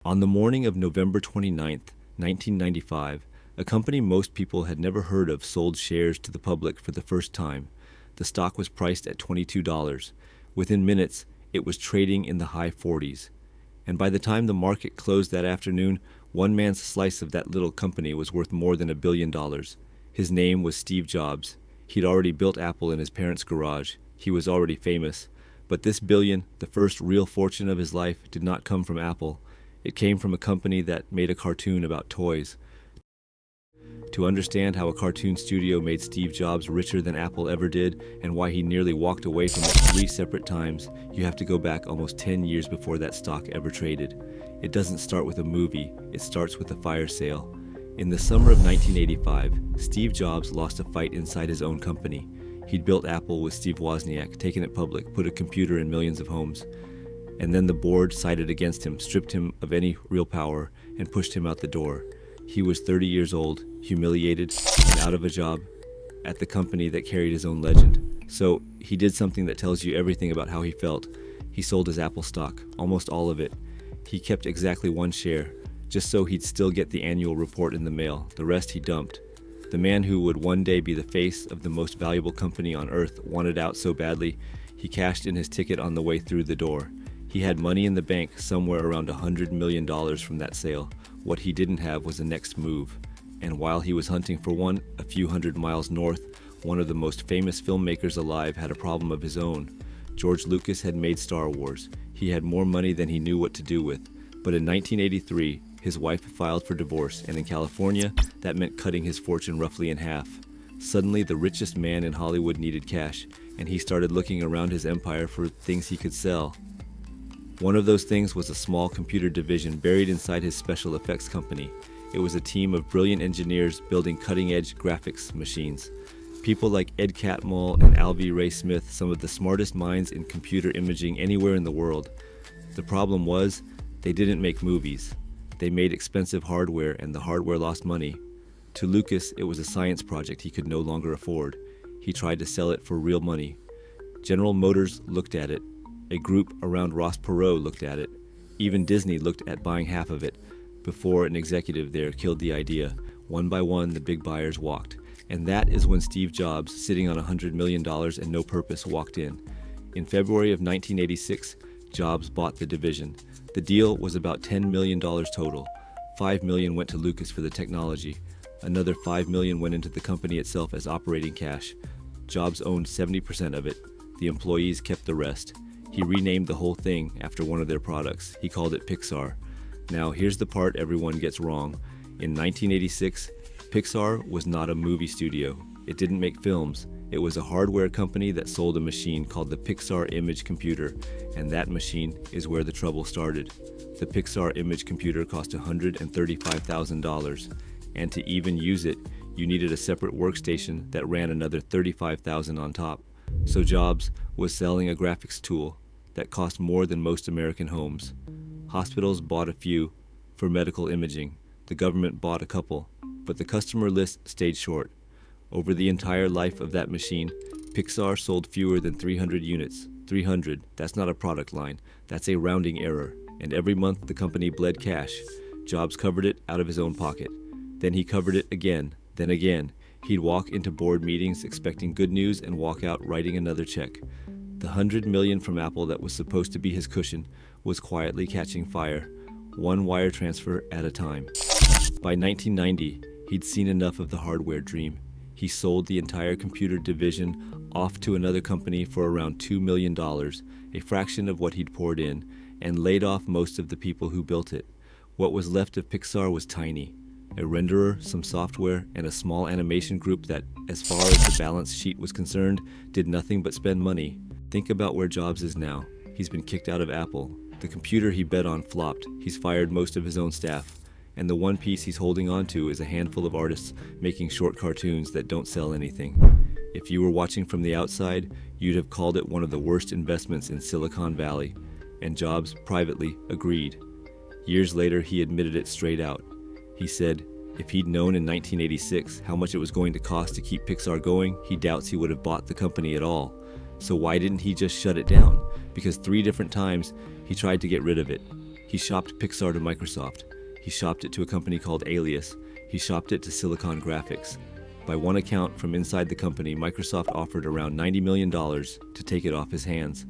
On the morning of November 29th, 1995, a company most people had never heard of sold shares to the public for the first time. The stock was priced at $22. Within minutes, it was trading in the high 40s. And by the time the market closed that afternoon, one man's slice of that little company was worth more than $1 billion. His name was Steve Jobs. He'd already built Apple in his parents' garage. He was already famous. But this billion, the first real fortune of his life, did not come from Apple. It came from a company that made a cartoon about toys. To understand how a cartoon studio made Steve Jobs richer than Apple ever did, and why he nearly walked away from it 3 separate times, you have to go back almost 10 years before that stock ever traded. It doesn't start with a movie, it starts with a fire sale. In the summer of 1985, Steve Jobs lost a fight inside his own company. He'd built Apple with Steve Wozniak, taken it public, put a computer in millions of homes. And then the board sided against him, stripped him of any real power, and pushed him out the door. He was 30 years old, humiliated, and out of a job at the company that carried his own legend. So he did something that tells you everything about how he felt. He sold his Apple stock, almost all of it. He kept exactly 1 share, just so he'd still get the annual report in the mail. The rest he dumped. The man who would one day be the face of the most valuable company on earth wanted out so badly, he cashed in his ticket on the way through the door. He had money in the bank, somewhere around $100 million from that sale. What he didn't have was a next move. And while he was hunting for one, a few hundred miles north, one of the most famous filmmakers alive had a problem of his own. George Lucas had made Star Wars. He had more money than he knew what to do with. But in 1983, his wife filed for divorce, and in California, that meant cutting his fortune roughly in half. Suddenly, the richest man in Hollywood needed cash, and he started looking around his empire for things he could sell. One of those things was a small computer division buried inside his special effects company. It was a team of brilliant engineers building cutting-edge graphics machines. People like Ed Catmull and Alvy Ray Smith, some of the smartest minds in computer imaging anywhere in the world. The problem was, they didn't make movies. They made expensive hardware, and the hardware lost money. To Lucas, it was a science project he could no longer afford. He tried to sell it for real money. General Motors looked at it. A group around Ross Perot looked at it. Even Disney looked at buying half of it, before an executive there killed the idea. One by one, the big buyers walked. And that is when Steve Jobs, sitting on $100 million and no purpose, walked in. In February of 1986, Jobs bought the division. The deal was about $10 million total. $5 million went to Lucas for the technology. Another $5 million went into the company itself as operating cash. Jobs owned 70% of it. The employees kept the rest. He renamed the whole thing after one of their products. He called it Pixar. Now, here's the part everyone gets wrong. In 1986, Pixar was not a movie studio. It didn't make films. It was a hardware company that sold a machine called the Pixar Image Computer, and that machine is where the trouble started. The Pixar Image Computer cost $135,000, and to even use it, you needed a separate workstation that ran another $35,000 on top. So Jobs was selling a graphics tool that cost more than most American homes. Hospitals bought a few for medical imaging. The government bought a couple, but the customer list stayed short. Over the entire life of that machine, Pixar sold fewer than 300 units. 300, that's not a product line, that's a rounding error. And every month the company bled cash. Jobs covered it out of his own pocket. Then he covered it again, then again. He'd walk into board meetings expecting good news and walk out writing another check. The $100 million from Apple that was supposed to be his cushion was quietly catching fire, one wire transfer at a time. By 1990, he'd seen enough of the hardware dream. He sold the entire computer division off to another company for around $2 million, a fraction of what he'd poured in, and laid off most of the people who built it. What was left of Pixar was tiny. A renderer, some software, and a small animation group that, as far as the balance sheet was concerned, did nothing but spend money. Think about where Jobs is now. He's been kicked out of Apple. The computer he bet on flopped. He's fired most of his own staff. And the one piece he's holding on to is a handful of artists making short cartoons that don't sell anything. If you were watching from the outside, you'd have called it one of the worst investments in Silicon Valley. And Jobs, privately, agreed. Years later, he admitted it straight out. He said, if he'd known in 1986 how much it was going to cost to keep Pixar going, he doubts he would have bought the company at all. So why didn't he just shut it down? Because 3 different times he tried to get rid of it. He shopped Pixar to Microsoft. He shopped it to a company called Alias. He shopped it to Silicon Graphics. By one account from inside the company, Microsoft offered around $90 million to take it off his hands.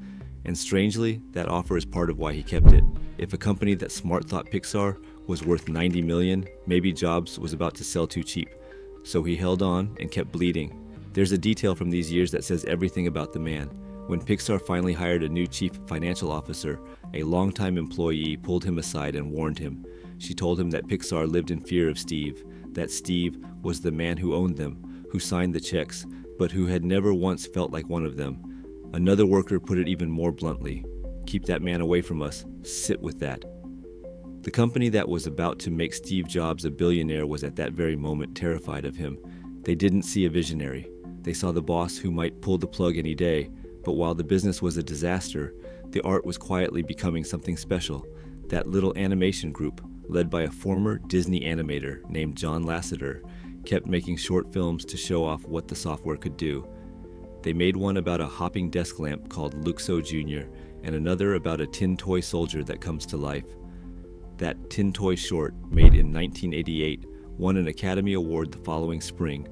And strangely, that offer is part of why he kept it. If a company that smart thought Pixar was worth $90 million, maybe Jobs was about to sell too cheap. So he held on and kept bleeding. There's a detail from these years that says everything about the man. When Pixar finally hired a new chief financial officer, a longtime employee pulled him aside and warned him. She told him that Pixar lived in fear of Steve, that Steve was the man who owned them, who signed the checks, but who had never once felt like one of them. Another worker put it even more bluntly. Keep that man away from us. Sit with that. The company that was about to make Steve Jobs a billionaire was at that very moment terrified of him. They didn't see a visionary. They saw the boss who might pull the plug any day, but while the business was a disaster, the art was quietly becoming something special. That little animation group, led by a former Disney animator named John Lasseter, kept making short films to show off what the software could do. They made one about a hopping desk lamp called Luxo Jr. and another about a tin toy soldier that comes to life. That tin toy short, made in 1988, won an Academy Award the following spring.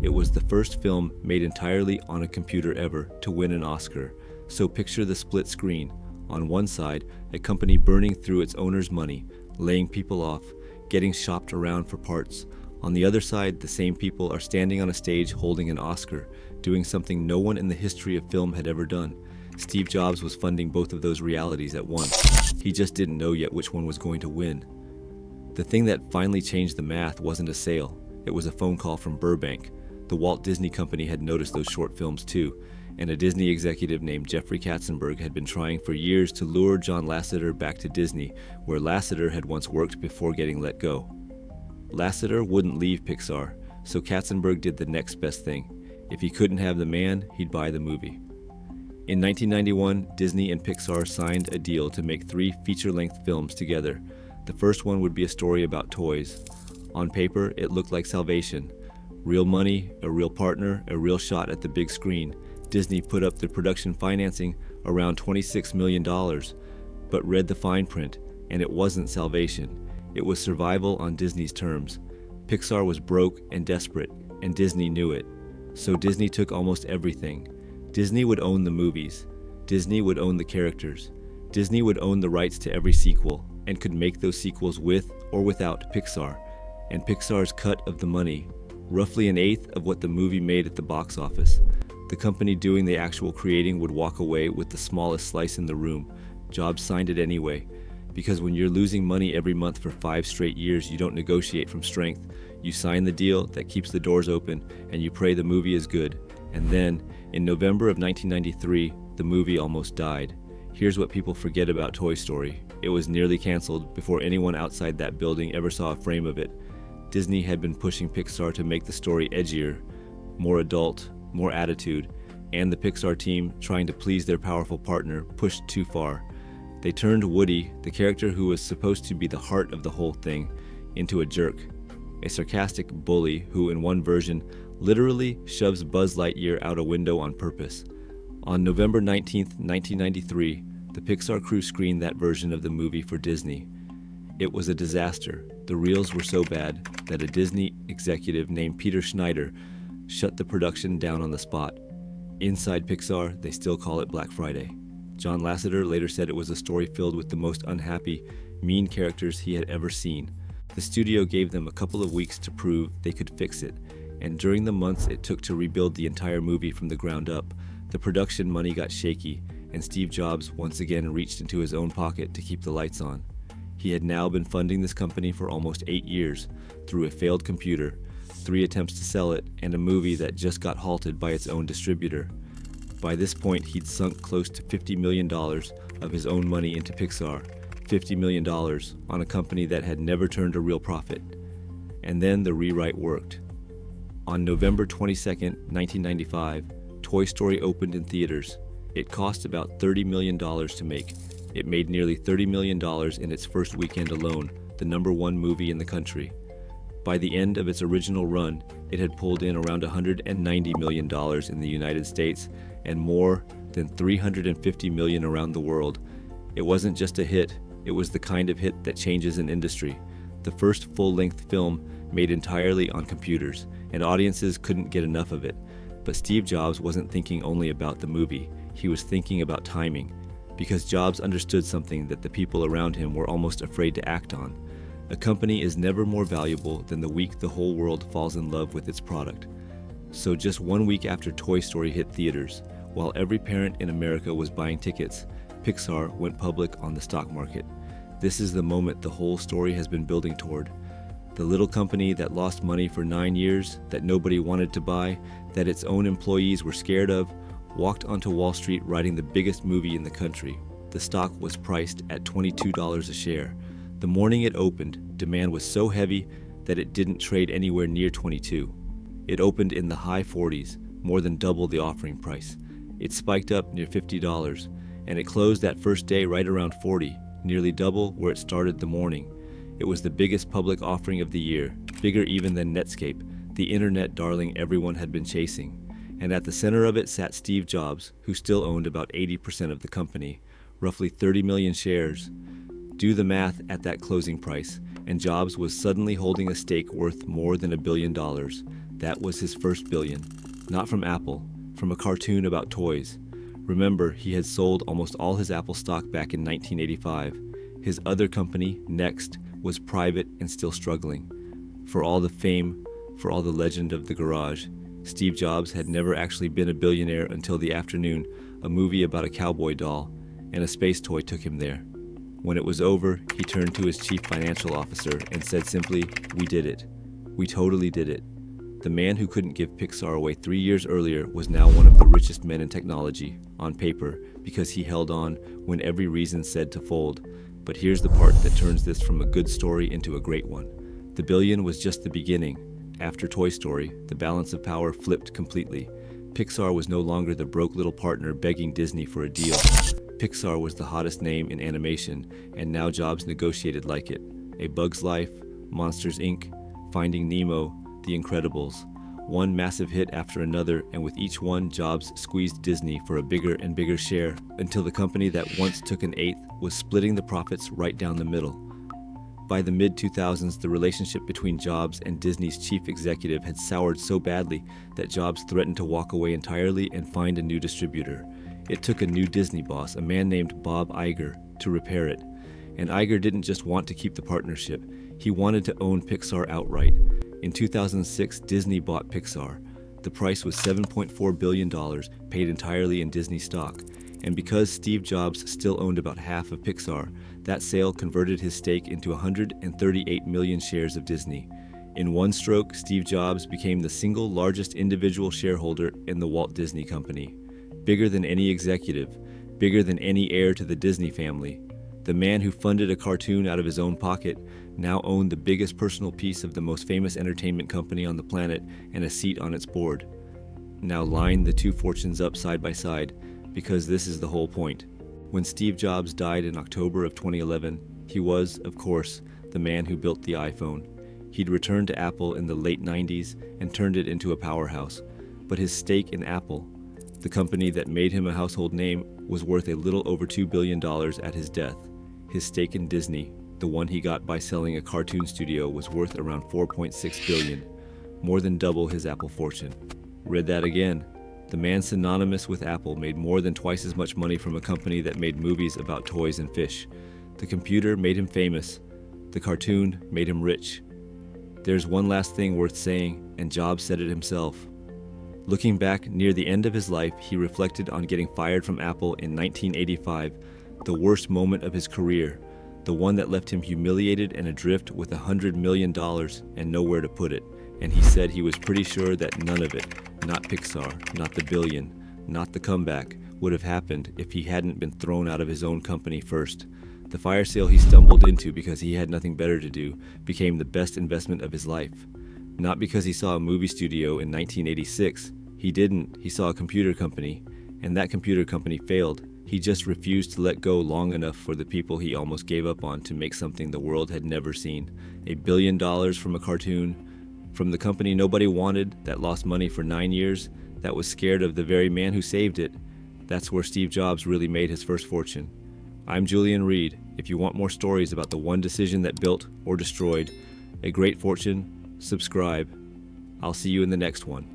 It was the first film made entirely on a computer ever to win an Oscar. So picture the split screen. On one side, a company burning through its owner's money, laying people off, getting shopped around for parts. On the other side, the same people are standing on a stage holding an Oscar, doing something no one in the history of film had ever done. Steve Jobs was funding both of those realities at once. He just didn't know yet which one was going to win. The thing that finally changed the math wasn't a sale. It was a phone call from Burbank. The Walt Disney Company had noticed those short films too, and a Disney executive named Jeffrey Katzenberg had been trying for years to lure John Lasseter back to Disney, where Lasseter had once worked before getting let go. Lasseter wouldn't leave Pixar, so Katzenberg did the next best thing. If he couldn't have the man, he'd buy the movie. In 1991, Disney and Pixar signed a deal to make 3 feature-length films together. The first one would be a story about toys. On paper, it looked like salvation. Real money, a real partner, a real shot at the big screen. Disney put up the production financing around $26 million, but read the fine print, and it wasn't salvation. It was survival on Disney's terms. Pixar was broke and desperate, and Disney knew it. So Disney took almost everything. Disney would own the movies. Disney would own the characters. Disney would own the rights to every sequel, and could make those sequels with or without Pixar. And Pixar's cut of the money, roughly an eighth of what the movie made at the box office. The company doing the actual creating would walk away with the smallest slice in the room. Jobs signed it anyway, because when you're losing money every month for 5 straight years, you don't negotiate from strength. You sign the deal that keeps the doors open, and you pray the movie is good. And then, in November of 1993, the movie almost died. Here's what people forget about Toy Story. It was nearly canceled before anyone outside that building ever saw a frame of it. Disney had been pushing Pixar to make the story edgier, more adult, more attitude, and the Pixar team, trying to please their powerful partner, pushed too far. They turned Woody, the character who was supposed to be the heart of the whole thing, into a jerk, a sarcastic bully who, in one version, literally shoves Buzz Lightyear out a window on purpose. On November 19, 1993, the Pixar crew screened that version of the movie for Disney. It was a disaster. The reels were so bad that a Disney executive named Peter Schneider shut the production down on the spot. Inside Pixar, they still call it Black Friday. John Lasseter later said it was a story filled with the most unhappy, mean characters he had ever seen. The studio gave them a couple of weeks to prove they could fix it, and during the months it took to rebuild the entire movie from the ground up, the production money got shaky, and Steve Jobs once again reached into his own pocket to keep the lights on. He had now been funding this company for almost 8 years, through a failed computer, 3 attempts to sell it, and a movie that just got halted by its own distributor. By this point, he'd sunk close to $50 million of his own money into Pixar, $50 million on a company that had never turned a real profit. And then the rewrite worked. On November 22, 1995, Toy Story opened in theaters. It cost about $30 million to make. It made nearly $30 million in its first weekend alone, the #1 movie in the country. By the end of its original run, it had pulled in around $190 million in the United States and more than $350 million around the world. It wasn't just a hit, It was the kind of hit that changes an industry. The first full-length film made entirely on computers, and audiences couldn't get enough of it. But Steve Jobs wasn't thinking only about the movie. He was thinking about timing, because Jobs understood something that the people around him were almost afraid to act on. A company is never more valuable than the week the whole world falls in love with its product. So just 1 week after Toy Story hit theaters, while every parent in America was buying tickets, Pixar went public on the stock market. This is the moment the whole story has been building toward. The little company that lost money for 9 years, that nobody wanted to buy, that its own employees were scared of, walked onto Wall Street writing the biggest movie in the country. The stock was priced at $22 a share. The morning it opened, demand was so heavy that it didn't trade anywhere near 22. It opened in the high 40s, more than double the offering price. It spiked up near $50, and it closed that first day right around 40, nearly double where it started the morning. It was the biggest public offering of the year, bigger even than Netscape, the internet darling everyone had been chasing. And at the center of it sat Steve Jobs, who still owned about 80% of the company, roughly 30 million shares. Do the math at that closing price, and Jobs was suddenly holding a stake worth more than $1 billion. That was his first billion. Not from Apple, from a cartoon about toys. Remember, he had sold almost all his Apple stock back in 1985. His other company, Next, was private and still struggling. For all the fame, for all the legend of the garage, Steve Jobs had never actually been a billionaire until the afternoon a movie about a cowboy doll and a space toy took him there. When it was over, he turned to his chief financial officer and said simply, "We did it. We totally did it." The man who couldn't give Pixar away 3 years earlier was now one of the richest men in technology, on paper, because he held on when every reason said to fold. But here's the part that turns this from a good story into a great one. The billion was just the beginning. After Toy Story, the balance of power flipped completely. Pixar was no longer the broke little partner begging Disney for a deal. Pixar was the hottest name in animation, and now Jobs negotiated like it. A Bug's Life, Monsters, Inc., Finding Nemo, The Incredibles. One massive hit after another, and with each one, Jobs squeezed Disney for a bigger and bigger share until the company that once took an eighth was splitting the profits right down the middle. By the mid-2000s, the relationship between Jobs and Disney's chief executive had soured so badly that Jobs threatened to walk away entirely and find a new distributor. It took a new Disney boss, a man named Bob Iger, to repair it. And Iger didn't just want to keep the partnership, he wanted to own Pixar outright. In 2006, Disney bought Pixar. The price was $7.4 billion, paid entirely in Disney stock. And because Steve Jobs still owned about half of Pixar, that sale converted his stake into 138 million shares of Disney. In one stroke, Steve Jobs became the single largest individual shareholder in the Walt Disney Company. Bigger than any executive, bigger than any heir to the Disney family. The man who funded a cartoon out of his own pocket now owned the biggest personal piece of the most famous entertainment company on the planet and a seat on its board. Now line the two fortunes up side by side, because this is the whole point. When Steve Jobs died in October of 2011, he was, of course, the man who built the iPhone. He'd returned to Apple in the late 90s and turned it into a powerhouse. But his stake in Apple, the company that made him a household name, was worth a little over $2 billion at his death. His stake in Disney, the one he got by selling a cartoon studio, was worth around $4.6 billion, more than double his Apple fortune. Read that again. The man synonymous with Apple made more than twice as much money from a company that made movies about toys and fish. The computer made him famous. The cartoon made him rich. There's one last thing worth saying, and Jobs said it himself. Looking back near the end of his life, he reflected on getting fired from Apple in 1985, the worst moment of his career, the one that left him humiliated and adrift with $100 million and nowhere to put it. And he said he was pretty sure that none of it, not Pixar, not the billion, not the comeback, would have happened if he hadn't been thrown out of his own company first. The fire sale he stumbled into because he had nothing better to do became the best investment of his life. Not because he saw a movie studio in 1986. He didn't. He saw a computer company, and that computer company failed. He just refused to let go long enough for the people he almost gave up on to make something the world had never seen. $1 billion from a cartoon, from the company nobody wanted, that lost money for 9 years, that was scared of the very man who saved it. That's where Steve Jobs really made his first fortune. I'm Julian Reed, If you want more stories about the one decision that built or destroyed a great fortune, subscribe. I'll see you in the next one.